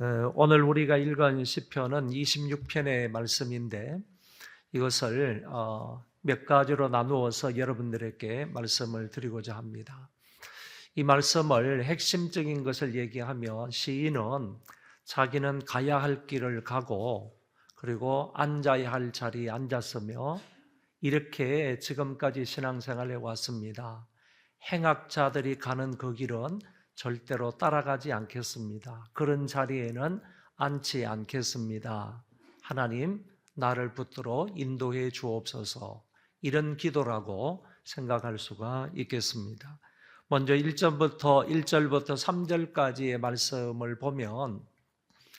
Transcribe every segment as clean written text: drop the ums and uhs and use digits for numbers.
오늘 우리가 읽은 시편은 26편의 말씀인데 이것을 몇 가지로 나누어서 여러분들에게 말씀을 드리고자 합니다. 이 말씀을 핵심적인 것을 얘기하면 시인은 자기는 가야 할 길을 가고 그리고 앉아야 할 자리에 앉았으며 이렇게 지금까지 신앙생활해 왔습니다. 행악자들이 가는 그 길은 절대로 따라가지 않겠습니다. 그런 자리에는 앉지 않겠습니다. 하나님, 나를 붙들어 인도해 주옵소서. 이런 기도라고 생각할 수가 있겠습니다. 먼저 1절부터 3절까지의 말씀을 보면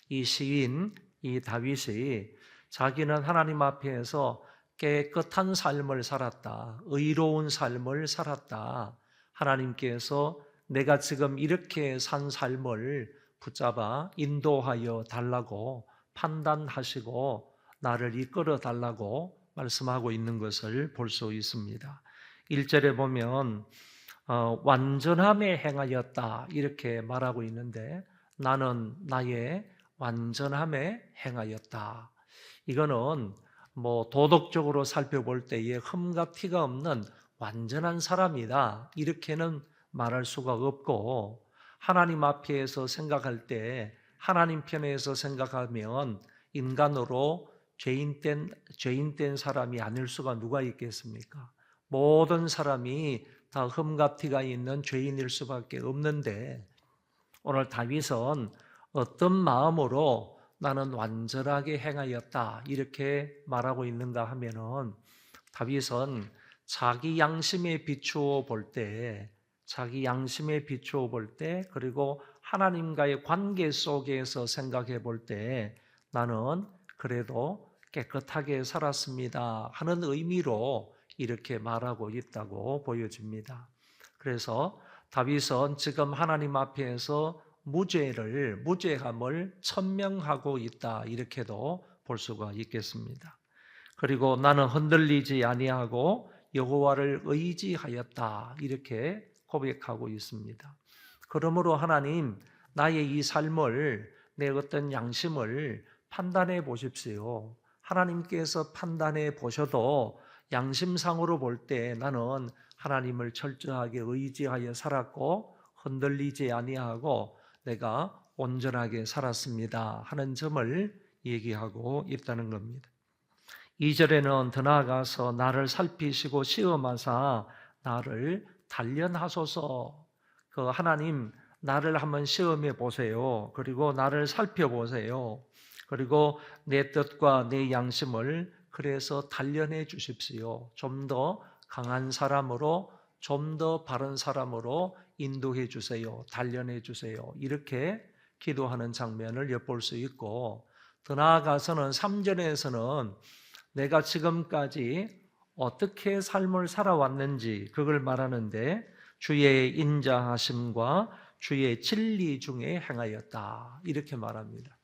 이 시인, 이 다윗이 자기는 하나님 앞에서 깨끗한 삶을 살았다. 의로운 삶을 살았다. 하나님께서 내가 지금 이렇게 산 삶을 붙잡아 인도하여 달라고 판단하시고 나를 이끌어 달라고 말씀하고 있는 것을 볼 수 있습니다. 1절에 보면 완전함에 행하였다 이렇게 말하고 있는데 나는 나의 완전함에 행하였다. 이거는 도덕적으로 살펴볼 때에 흠과 티가 없는 완전한 사람이다 이렇게는 말할 수가 없고, 하나님 앞에서 생각할 때 하나님 편에서 생각하면 인간으로 죄인된 사람이 아닐 수가 누가 있겠습니까? 모든 사람이 다 흠과 티가 있는 죄인일 수밖에 없는데 오늘 다윗은 어떤 마음으로 나는 완전하게 행하였다 이렇게 말하고 있는가 하면은 다윗은 자기 양심에 비추어 볼 때 그리고 하나님과의 관계 속에서 생각해 볼 때 나는 그래도 깨끗하게 살았습니다 하는 의미로 이렇게 말하고 있다고 보여집니다. 그래서 다윗은 지금 하나님 앞에서 무죄함을 천명하고 있다 이렇게도 볼 수가 있겠습니다. 그리고 나는 흔들리지 아니하고 여호와를 의지하였다 이렇게 고백하고 있습니다. 그러므로 하나님, 나의 이 삶을, 내 어떤 양심을 판단해 보십시오. 하나님께서 판단해 보셔도 양심상으로 볼 때 나는 하나님을 철저하게 의지하여 살았고 흔들리지 아니하고 내가 온전하게 살았습니다 하는 점을 얘기하고 있다는 겁니다. 2절에는 더 나아가서 나를 살피시고 시험하사 나를 단련하소서. 하나님, 나를 한번 시험해 보세요. 그리고 나를 살펴보세요. 그리고 내 뜻과 내 양심을 그래서 단련해 주십시오. 좀 더 강한 사람으로, 좀 더 바른 사람으로 인도해 주세요. 단련해 주세요. 이렇게 기도하는 장면을 엿볼 수 있고, 더 나아가서는 3절에서는 내가 지금까지 어떻게 삶을 살아왔는지 그걸 말하는데 주의 인자하심과 주의 진리 중에 행하였다 이렇게 말합니다.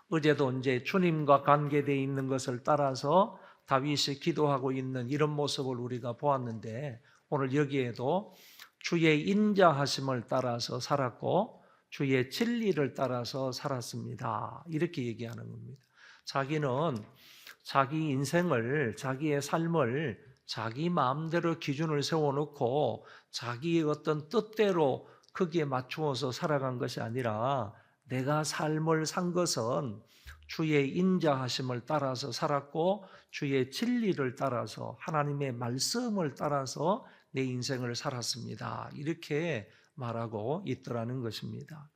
어제도 이제 주님과 관계되어 있는 것을 따라서 다윗이 기도하고 있는 이런 모습을 우리가 보았는데 오늘 여기에도 주의 인자하심을 따라서 살았고 주의 진리를 따라서 살았습니다 이렇게 얘기하는 겁니다. 자기는 자기 인생을, 자기의 삶을 자기 마음대로 기준을 세워놓고 자기의 어떤 뜻대로 거기에 맞추어서 살아간 것이 아니라 내가 삶을 산 것은 주의 인자하심을 따라서 살았고 주의 진리를 따라서 하나님의 말씀을 따라서 내 인생을 살았습니다. 이렇게 말하고 있더라는 것입니다.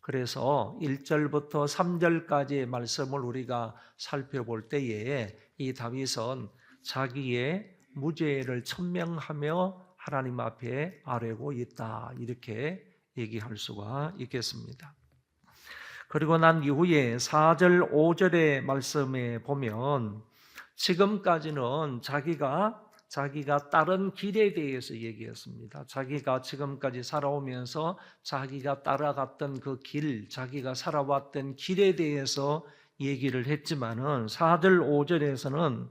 그래서 1절부터 3절까지의 말씀을 우리가 살펴볼 때에 이 다윗은 자기의 무죄를 천명하며 하나님 앞에 아뢰고 있다 이렇게 얘기할 수가 있겠습니다. 그리고 난 이후에 4절, 5절의 말씀에 보면 지금까지는 자기가 다른 길에 대해서 얘기했습니다. 자기가 지금까지 살아오면서 자기가 따라갔던 그 길, 자기가 살아왔던 길에 대해서 얘기를 했지만은 4절, 5절에서는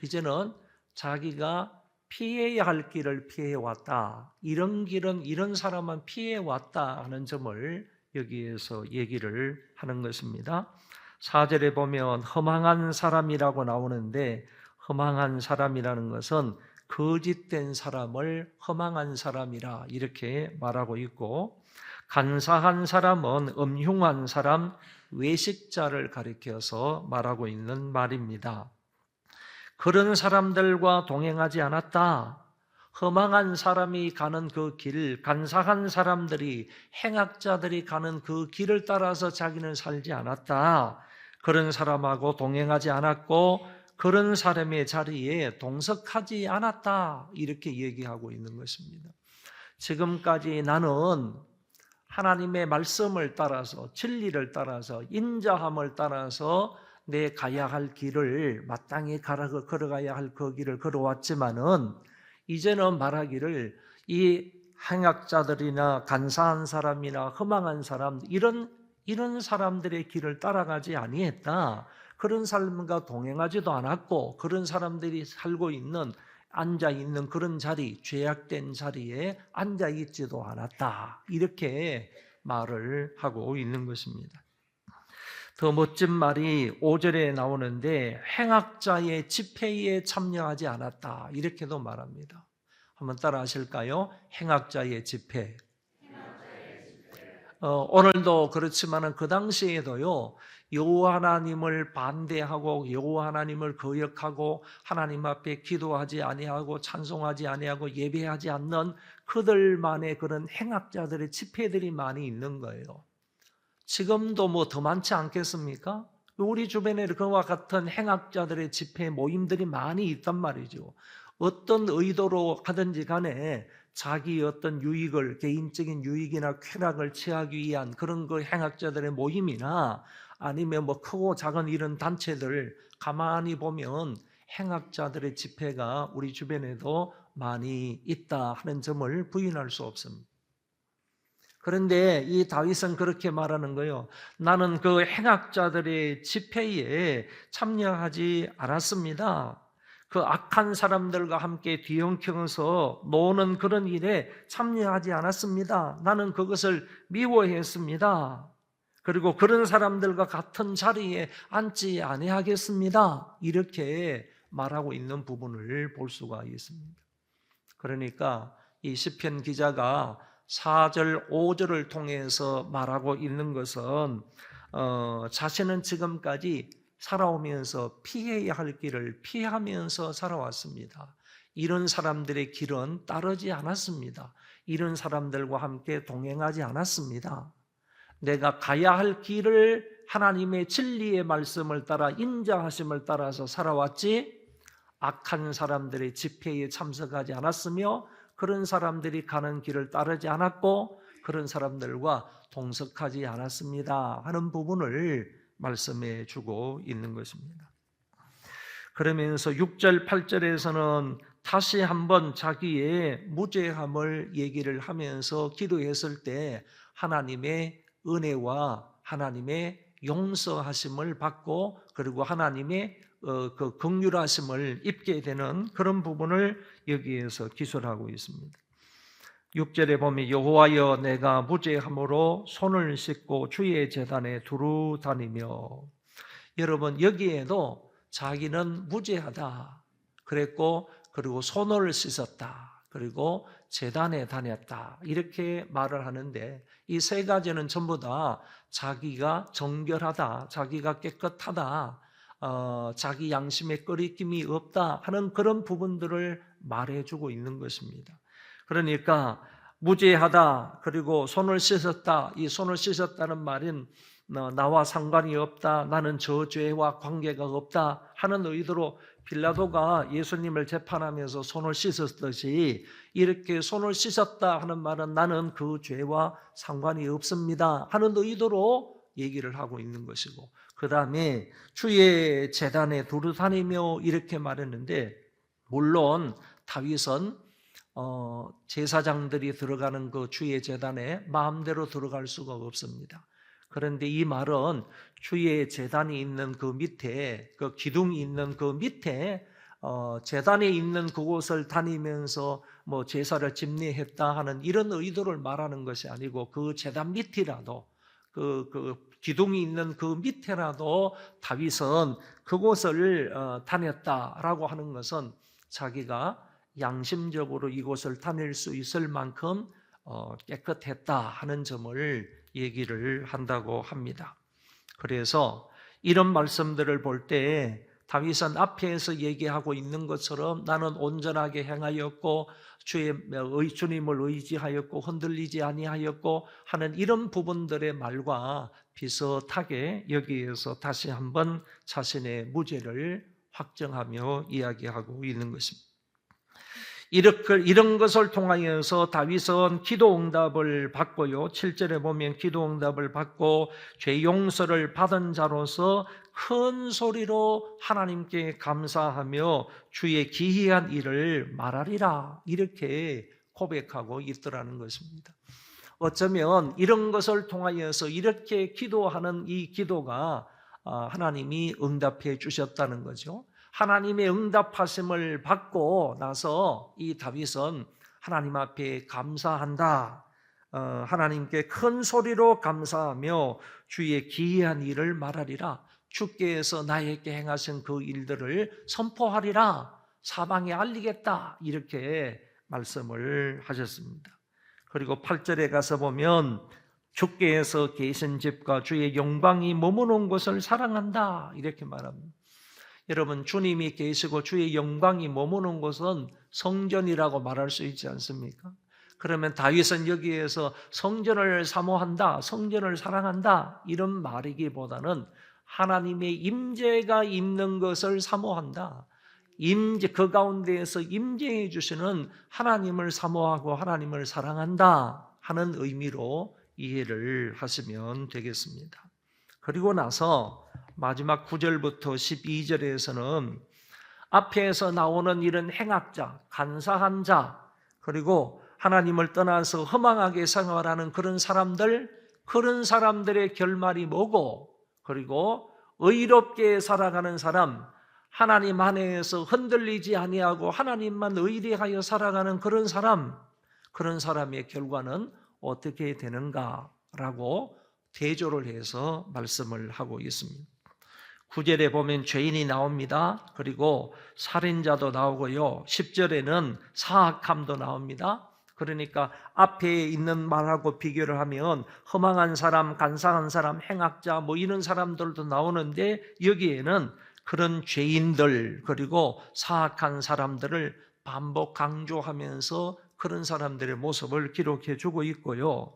이제는 자기가 피해야 할 길을 피해왔다. 이런 길은 이런 사람은 피해왔다 하는 점을 여기에서 얘기를 하는 것입니다. 4절에 보면 허망한 사람이라고 나오는데 허망한 사람이라는 것은 거짓된 사람을 허망한 사람이라 이렇게 말하고 있고, 간사한 사람은 음흉한 사람, 외식자를 가리켜서 말하고 있는 말입니다. 그런 사람들과 동행하지 않았다. 허망한 사람이 가는 그 길, 간사한 사람들이, 행악자들이 가는 그 길을 따라서 자기는 살지 않았다. 그런 사람하고 동행하지 않았고 그런 사람의 자리에 동석하지 않았다. 이렇게 얘기하고 있는 것입니다. 지금까지 나는 하나님의 말씀을 따라서, 진리를 따라서, 인자함을 따라서 내 가야 할 길을 마땅히 걸어가야 할 그 길을 걸어왔지만은 이제는 말하기를 이 행악자들이나 간사한 사람이나 허망한 사람, 이런 사람들의 길을 따라가지 아니했다. 그런 사람과 동행하지도 않았고 그런 사람들이 살고 있는, 앉아 있는 그런 자리, 죄악된 자리에 앉아 있지도 않았다. 이렇게 말을 하고 있는 것입니다. 더 멋진 말이 5절에 나오는데 행악자의 집회에 참여하지 않았다. 이렇게도 말합니다. 한번 따라 하실까요? 행악자의 집회. 오늘도 그렇지만 그 당시에도요, 여호와 하나님을 반대하고 여호와 하나님을 거역하고 하나님 앞에 기도하지 아니하고 찬송하지 아니하고 예배하지 않는 그들만의 그런 행악자들의 집회들이 많이 있는 거예요. 지금도 뭐 더 많지 않겠습니까? 우리 주변에 그와 같은 행악자들의 집회 모임들이 많이 있단 말이죠. 어떤 의도로 하든지 간에 자기 어떤 유익을, 개인적인 유익이나 쾌락을 취하기 위한 그런 그 행악자들의 모임이나 아니면 뭐 크고 작은 이런 단체들 가만히 보면 행악자들의 집회가 우리 주변에도 많이 있다 하는 점을 부인할 수 없습니다. 그런데 이 다윗은 그렇게 말하는 거예요. 나는 그 행악자들의 집회에 참여하지 않았습니다. 그 악한 사람들과 함께 뒤엉켜서 노는 그런 일에 참여하지 않았습니다. 나는 그것을 미워했습니다. 그리고 그런 사람들과 같은 자리에 앉지 아니하겠습니다. 이렇게 말하고 있는 부분을 볼 수가 있습니다. 그러니까 이 시편 기자가 4절, 5절을 통해서 말하고 있는 것은 자신은 지금까지 살아오면서 피해야 할 길을 피하면서 살아왔습니다. 이런 사람들의 길은 따르지 않았습니다. 이런 사람들과 함께 동행하지 않았습니다. 내가 가야 할 길을 하나님의 진리의 말씀을 따라 인자하심을 따라서 살아왔지 악한 사람들의 집회에 참석하지 않았으며 그런 사람들이 가는 길을 따르지 않았고 그런 사람들과 동석하지 않았습니다 하는 부분을 말씀해 주고 있는 것입니다. 그러면서 6절, 8절에서는 다시 한번 자기의 무죄함을 얘기를 하면서 기도했을 때 하나님의 은혜와 하나님의 용서하심을 받고 그리고 하나님의 그 긍휼하심을 입게 되는 그런 부분을 여기에서 기술하고 있습니다. 6절에 보면 여호와여 내가 무죄함으로 손을 씻고 주의 제단에 두루 다니며, 여러분 여기에도 자기는 무죄하다 그랬고 그리고 손을 씻었다 그리고 제단에 다녔다 이렇게 말을 하는데 이 세 가지는 전부 다 자기가 정결하다, 자기가 깨끗하다, 자기 양심에 꺼리낌이 없다 하는 그런 부분들을 말해주고 있는 것입니다. 그러니까 무죄하다 그리고 손을 씻었다, 이 손을 씻었다는 말은 나와 상관이 없다, 나는 저 죄와 관계가 없다 하는 의도로 빌라도가 예수님을 재판하면서 손을 씻었듯이 이렇게 손을 씻었다 하는 말은 나는 그 죄와 상관이 없습니다 하는 의도로 얘기를 하고 있는 것이고, 그 다음에 주의 제단에 두루 다니며 이렇게 말했는데, 물론 다윗은 제사장들이 들어가는 그 주의 제단에 마음대로 들어갈 수가 없습니다. 그런데 이 말은 주의 제단이 있는 그 밑에, 그 기둥이 있는 그 밑에 제단에 있는 그곳을 다니면서 뭐 제사를 집례했다 하는 이런 의도를 말하는 것이 아니고 그 제단 밑이라도 그 기둥이 있는 그 밑에라도 다윗은 그곳을 다녔다라고 하는 것은 자기가 양심적으로 이곳을 다닐 수 있을 만큼 깨끗했다 하는 점을 얘기를 한다고 합니다. 그래서 이런 말씀들을 볼 때 다윗은 앞에서 얘기하고 있는 것처럼 나는 온전하게 행하였고 주님을 의지하였고 흔들리지 아니하였고 하는 이런 부분들의 말과 비슷하게 여기에서 다시 한번 자신의 무죄를 확정하며 이야기하고 있는 것입니다. 이런 것을 통하여서 다윗은 기도 응답을 받고요. 7절에 보면 기도 응답을 받고 죄 용서를 받은 자로서 큰 소리로 하나님께 감사하며 주의 기이한 일을 말하리라 이렇게 고백하고 있더라는 것입니다. 어쩌면 이런 것을 통하여서 이렇게 기도하는 이 기도가 하나님이 응답해 주셨다는 거죠. 하나님의 응답하심을 받고 나서 이 다윗은 하나님 앞에 감사한다. 하나님께 큰 소리로 감사하며 주의 기이한 일을 말하리라. 주께서 나에게 행하신 그 일들을 선포하리라. 사방에 알리겠다. 이렇게 말씀을 하셨습니다. 그리고 8절에 가서 보면 주께서 계신 집과 주의 영광이 머무는 곳을 사랑한다. 이렇게 말합니다. 여러분, 주님이 계시고 주의 영광이 머무는 곳은 성전이라고 말할 수 있지 않습니까? 그러면 다윗은 여기에서 성전을 사모한다, 성전을 사랑한다 이런 말이기보다는 하나님의 임재가 있는 것을 사모한다. 그 가운데에서 임재해 주시는 하나님을 사모하고 하나님을 사랑한다 하는 의미로 이해를 하시면 되겠습니다. 그리고 나서 마지막 9절부터 12절에서는 앞에서 나오는 이런 행악자, 간사한 자, 그리고 하나님을 떠나서 허망하게 생활하는 그런 사람들의 결말이 뭐고, 그리고 의롭게 살아가는 사람, 하나님 안에서 흔들리지 아니하고 하나님만 의리하여 살아가는 그런 사람의 결과는 어떻게 되는가라고 대조를 해서 말씀을 하고 있습니다. 9절에 보면 죄인이 나옵니다. 그리고 살인자도 나오고요. 10절에는 사악함도 나옵니다. 그러니까 앞에 있는 말하고 비교를 하면 허망한 사람, 간사한 사람, 행악자 이런 사람들도 나오는데 여기에는 그런 죄인들 그리고 사악한 사람들을 반복 강조하면서 그런 사람들의 모습을 기록해 주고 있고요.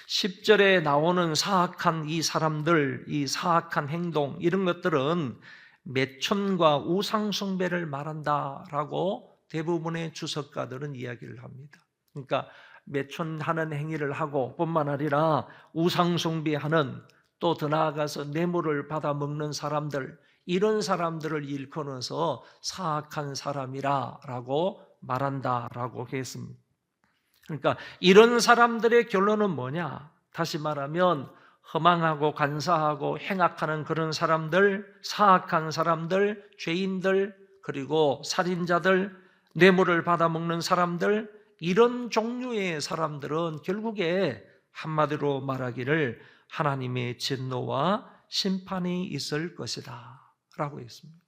10절에 나오는 사악한 이 사람들, 이 사악한 행동 이런 것들은 매천과 우상숭배를 말한다라고 대부분의 주석가들은 이야기를 합니다. 그러니까 매천하는 행위를 하고 뿐만 아니라 우상숭배하는 또 더 나아가서 뇌물을 받아 먹는 사람들 이런 사람들을 일컬어서 사악한 사람이라고 말한다라고 했습니다. 그러니까 이런 사람들의 결론은 뭐냐? 다시 말하면 허망하고 간사하고 행악하는 그런 사람들, 사악한 사람들, 죄인들, 그리고 살인자들, 뇌물을 받아먹는 사람들 이런 종류의 사람들은 결국에 한마디로 말하기를 하나님의 진노와 심판이 있을 것이다 라고 했습니다.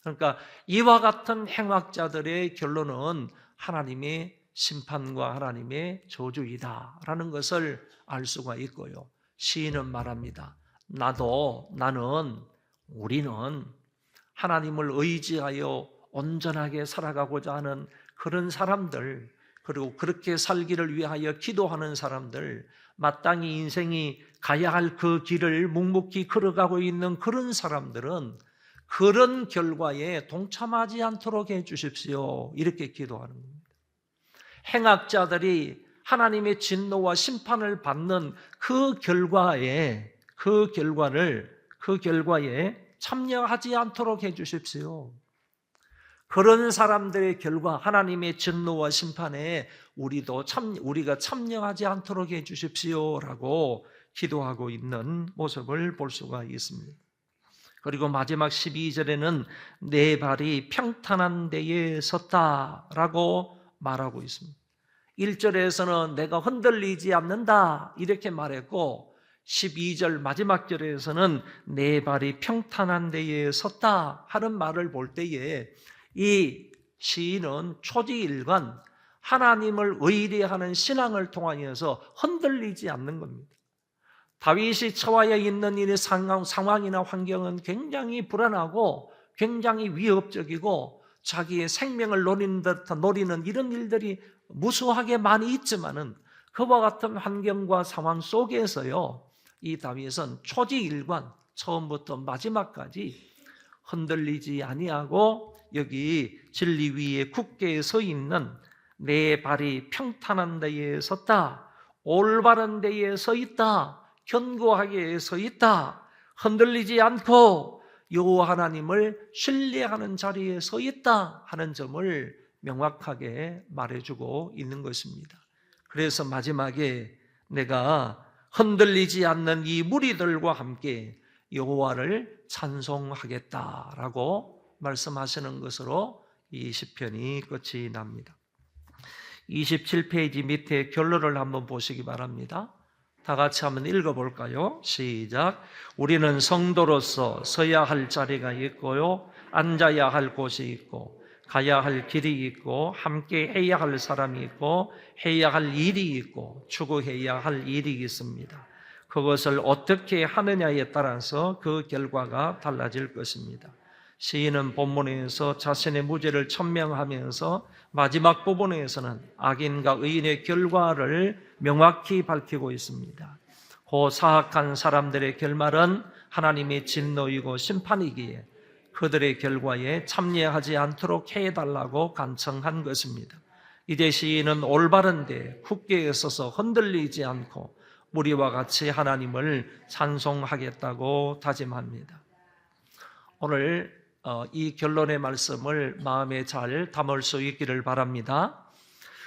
그러니까 이와 같은 행악자들의 결론은 하나님의 심판과 하나님의 저주이다라는 것을 알 수가 있고요. 시인은 말합니다. 우리는 하나님을 의지하여 온전하게 살아가고자 하는 그런 사람들, 그리고 그렇게 살기를 위하여 기도하는 사람들, 마땅히 인생이 가야 할 그 길을 묵묵히 걸어가고 있는 그런 사람들은 그런 결과에 동참하지 않도록 해 주십시오. 이렇게 기도하는 겁니다. 행악자들이 하나님의 진노와 심판을 받는 그 결과에 참여하지 않도록 해 주십시오. 그런 사람들의 결과 하나님의 진노와 심판에 우리가 참여하지 않도록 해 주십시오라고 기도하고 있는 모습을 볼 수가 있습니다. 그리고 마지막 12절에는 내 발이 평탄한 데에 섰다라고 말하고 있습니다. 1절에서는 내가 흔들리지 않는다 이렇게 말했고 12절 마지막 절에서는 내 발이 평탄한 데에 섰다 하는 말을 볼 때에 이 시인은 초지일관 하나님을 의뢰하는 신앙을 통하여서 흔들리지 않는 겁니다. 다윗이 처하여 있는 이 상황이나 환경은 굉장히 불안하고 굉장히 위협적이고 자기의 생명을 노리는 이런 일들이 무수하게 많이 있지만은 그와 같은 환경과 상황 속에서요, 이 다윗은 초지일관 처음부터 마지막까지 흔들리지 아니하고 여기 진리 위에 굳게 서 있는 내 발이 평탄한 데에 섰다, 올바른 데에 서 있다, 견고하게 서 있다, 흔들리지 않고 여호와 하나님을 신뢰하는 자리에 서 있다 하는 점을 명확하게 말해주고 있는 것입니다. 그래서 마지막에 내가 흔들리지 않는 이 무리들과 함께 여호와를 찬송하겠다라고 말씀하시는 것으로 이 시편이 끝이 납니다. 27페이지 밑에 결론을 한번 보시기 바랍니다. 다 같이 한번 읽어볼까요? 시작. 우리는 성도로서 서야 할 자리가 있고요, 앉아야 할 곳이 있고, 가야 할 길이 있고, 함께 해야 할 사람이 있고, 해야 할 일이 있고, 추구해야 할 일이 있습니다. 그것을 어떻게 하느냐에 따라서 그 결과가 달라질 것입니다. 시인은 본문에서 자신의 무죄를 천명하면서 마지막 부분에서는 악인과 의인의 결과를 명확히 밝히고 있습니다. 그 사악한 사람들의 결말은 하나님의 진노이고 심판이기에 그들의 결과에 참여하지 않도록 해달라고 간청한 것입니다. 이제 시인은 올바른 데 굳게 서서 흔들리지 않고 무리와 같이 하나님을 찬송하겠다고 다짐합니다. 오늘 이 결론의 말씀을 마음에 잘 담을 수 있기를 바랍니다.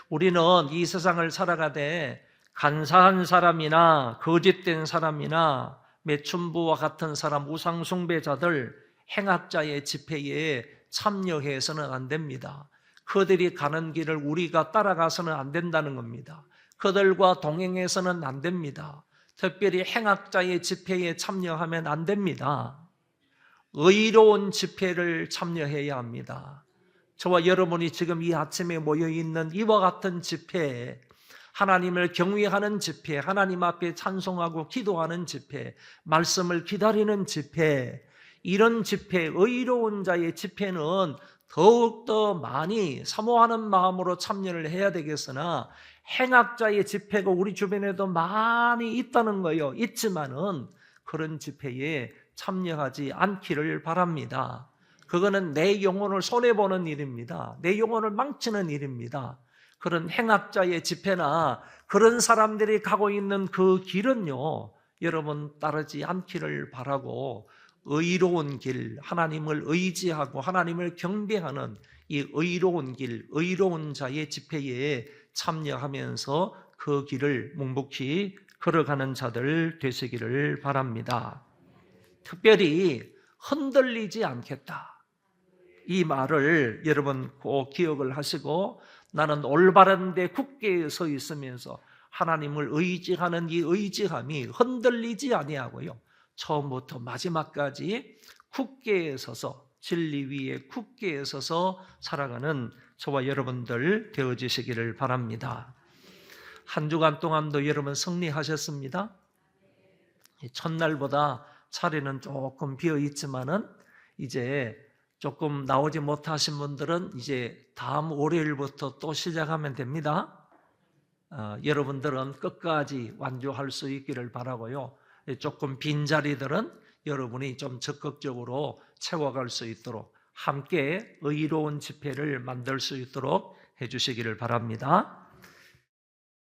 우리는 이 세상을 살아가되 간사한 사람이나 거짓된 사람이나 매춘부와 같은 사람, 우상숭배자들, 행악자의 집회에 참여해서는 안 됩니다. 그들이 가는 길을 우리가 따라가서는 안 된다는 겁니다. 그들과 동행해서는 안 됩니다. 특별히 행악자의 집회에 참여하면 안 됩니다. 의로운 집회를 참여해야 합니다. 저와 여러분이 지금 이 아침에 모여있는 이와 같은 집회에 하나님을 경외하는 집회, 하나님 앞에 찬송하고 기도하는 집회, 말씀을 기다리는 집회, 이런 집회, 의로운 자의 집회는 더욱더 많이 사모하는 마음으로 참여를 해야 되겠으나 행악자의 집회가 우리 주변에도 많이 있다는 거예요. 있지만은 그런 집회에 참여하지 않기를 바랍니다. 그거는 내 영혼을 손해보는 일입니다. 내 영혼을 망치는 일입니다. 그런 행악자의 집회나 그런 사람들이 가고 있는 그 길은요, 여러분 따르지 않기를 바라고 의로운 길, 하나님을 의지하고 하나님을 경배하는 이 의로운 길, 의로운 자의 집회에 참여하면서 그 길을 묵묵히 걸어가는 자들 되시기를 바랍니다. 특별히 흔들리지 않겠다, 이 말을 여러분 꼭 기억을 하시고 나는 올바른 데 굳게 서 있으면서 하나님을 의지하는 이 의지함이 흔들리지 아니하고요, 처음부터 마지막까지 굳게 서서 진리 위에 굳게 서서 살아가는 저와 여러분들 되어지시기를 바랍니다. 한 주간 동안도 여러분 승리하셨습니다. 첫날보다 자리는 조금 비어 있지만은 이제 조금 나오지 못하신 분들은 이제 다음 월요일부터 또 시작하면 됩니다. 여러분들은 끝까지 완주할 수 있기를 바라고요. 조금 빈 자리들은 여러분이 좀 적극적으로 채워갈 수 있도록 함께 의로운 집회를 만들 수 있도록 해주시기를 바랍니다.